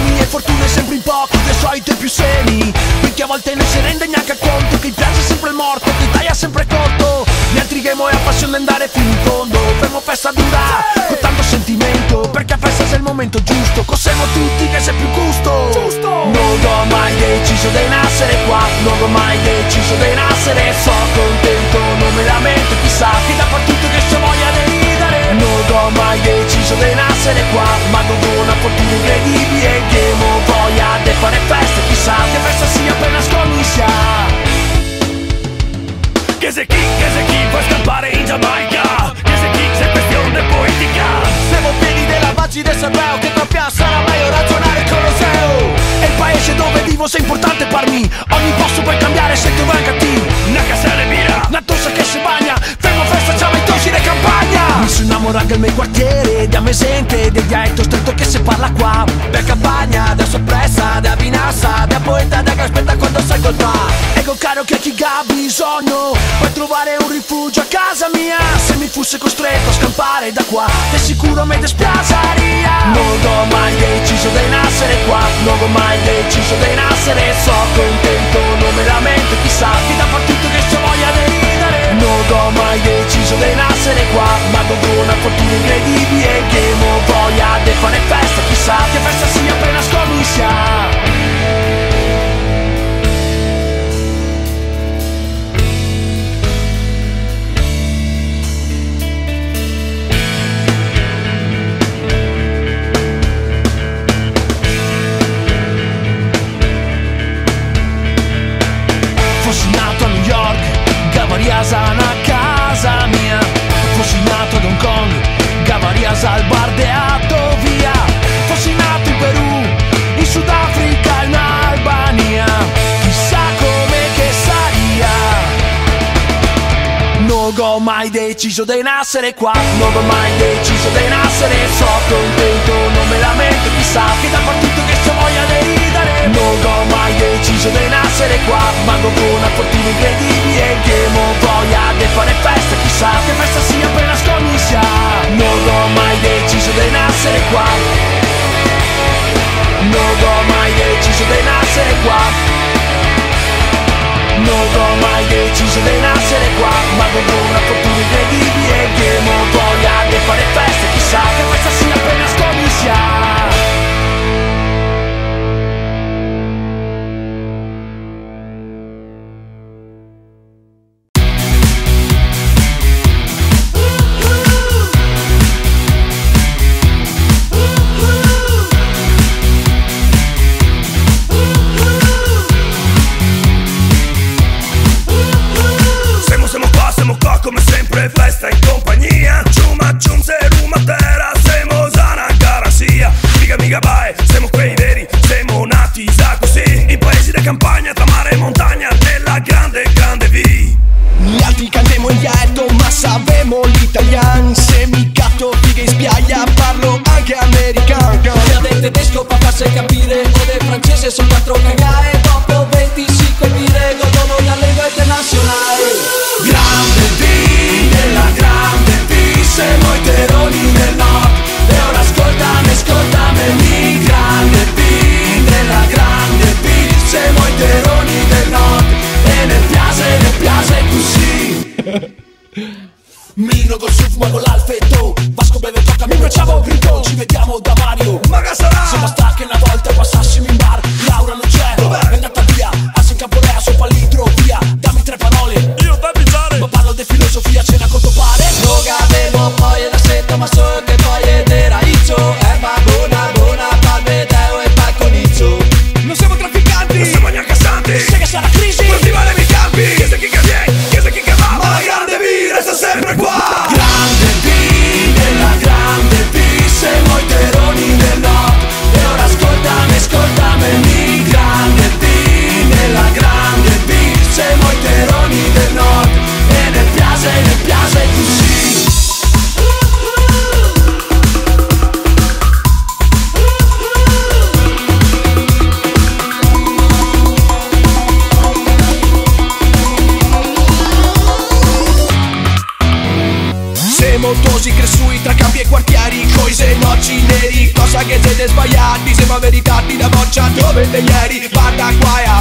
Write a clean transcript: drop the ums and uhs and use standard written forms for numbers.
premi e fortune sempre in pochi, le solite più semi. Perché a volte non si rende neanche conto che piace sempre il morto, che taglia sempre corto. Mi intrighiamo e appassiona andare fino in fondo. Fermo festa dura, con tanto sentimento, perché festa è il momento giusto. Cosiamo tutti che sei più gusto. Non ho mai deciso di nascere qua, non ho mai deciso di nascere. Sono contento, non me lamento, chissà che dappertutto che c'è voglia di ridere. Non ho mai deciso di nascere qua, ma con una fortuna incredibile che mo voglia di fare festa, chissà che festa sia appena scommissa. Che se chi puoi scappare in Giamaica, che se chi c'è questione politica. Siamo pieni dei lavaggi del cervello, che tra piano sarà meglio ragionare il Colosseo. È il paese dove vivo, se è importante per me. Ogni posto puoi cambiare se tu vai cattivo. Una casella mira, una tossa che si bagna, fermo festa, ciao i tosi di campagna. Mi sono innamorato del mio quartiere, da me sente, del dialetto stretto che si parla qua. Da campagna, da sorpresa, da vinassa, da poeta, da che aspetta quando sai colpa. Ecco caro che chi ha bisogno puoi trovare un rifugio a casa mia. Se mi fosse costretto a scampare da qua, di sicuro mi dispiaceria. Non ho mai deciso di nascere qua, non ho mai deciso di nascere. So contento, non me lamento, chissà chi da partito che c'è voglia di ridere. Non ho mai deciso di nascere qua, ma con una fortuna incredibile che mo voglia di fare festa, chissà che festa sia appena scommissa. Fossi nato a New York, Gavarias a casa mia. Fossi nato ad Hong Kong, Gavarias al bar de via. Fossi nato in Perù, in Sudafrica, in Albania, chissà come che saria. Non ho mai deciso di nascere qua, non ho mai deciso di nascere. So contento, non me lamento, chissà che da partito che c'è voglia di ridere. Non ho mai deciso di nascere qua, ma con una fortuna incredibile che mo voglia di fare festa, chissà che festa sia appena scommissa. Non ho mai deciso di nascere qua, non ho mai deciso di nascere qua, non ho mai deciso di nascere qua, ma con una fortuna incredibile che mo voglia di fare festa, chissà che festa sia appena scommissa. Come sempre festa in compagnia. Ciuma cium serum matera, siamo sana garanzia. Miga bai, siamo quei veri, siamo nati da così. In paesi di campagna, tra mare e montagna, nella grande V. Gli altri cantiamo in dialetto, ma sapemo l'italiano. Se mi catto figa in spiaggia, parlo anche americano. Io del tedesco per farsi capire, o del francese sono quattro cagare. Dopo 25 birre godono la lingua internazionale. Grande V, nella grande V, siamo i terroni del nord. E ora ascoltami, mi grande V, nella grande V, siamo i terroni del nord. E ne piace così. Mino col surf, ma con l'alfetto. Vasco beve, tocca, mi facciamo grito. Ci vediamo da Mario, Maga sarà. siamo sta che una volta passassimo in bar. Laura non c'è, è andata via. Asse in Camporea, sopra litro, via. Dammi tre parole, Io da pizzare, ma parlo di filosofia, cena quanto pare. Non avevo poi la seta, ma so che poi ed era Izzo. Erba buona, palmedeo e balconizzo. Non siamo trafficanti, non siamo neanche santi. sai che sarà crisi. Coltivare i campi, chiesa chi che viene, chiesa chi che va. Ma la grande V resta sempre qua. Grande V, nella grande V, siamo i terroni del nord. E ora avete ieri. Guarda qua e